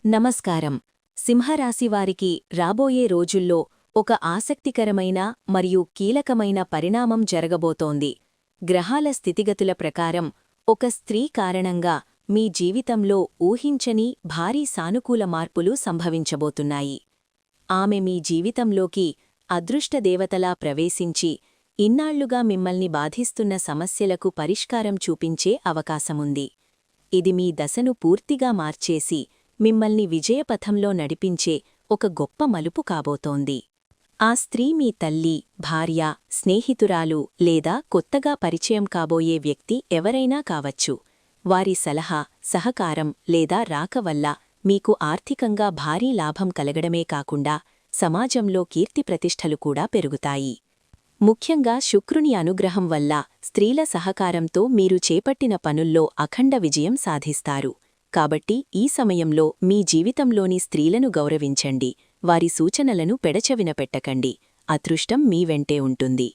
నమస్కారం. సింహరాశివారికి రాబోయే రోజుల్లో ఒక ఆసక్తికరమైన మరియు కీలకమైన పరిణామం జరగబోతోంది. గ్రహాల స్థితిగతుల ప్రకారం ఒక స్త్రీ కారణంగా మీ జీవితంలో ఊహించని భారీ సానుకూల మార్పులు సంభవించబోతున్నాయి. ఆమె మీ జీవితంలోకి అదృష్టదేవతలా ప్రవేశించి ఇన్నాళ్లుగా మిమ్మల్ని బాధిస్తున్న సమస్యలకు పరిష్కారం చూపించే అవకాశముంది. ఇది మీ దశను పూర్తిగా మార్చేసి మిమ్మల్ని విజయపథంలో నడిపించే ఒక గొప్ప మలుపు కాబోతోంది. ఆ స్త్రీ మీ తల్లి, భార్య, స్నేహితురాలు లేదా కొత్తగా పరిచయం కాబోయే వ్యక్తి ఎవరైనా కావచ్చు. వారి సలహా, సహకారం లేదా రాక వల్ల మీకు ఆర్థికంగా భారీ లాభం కలగడమే కాకుండా సమాజంలో కీర్తిప్రతిష్టలు కూడా పెరుగుతాయి. ముఖ్యంగా శుక్రుని అనుగ్రహం వల్ల స్త్రీల సహకారంతో మీరు చేపట్టిన పనుల్లో అఖండ విజయం సాధిస్తారు. కాబట్టి ఈ సమయంలో మీ జీవితంలోని స్త్రీలను గౌరవించండి, వారి సూచనలను పెడచెవిన పెట్టకండి. అదృష్టం మీ వెంటే ఉంటుంది.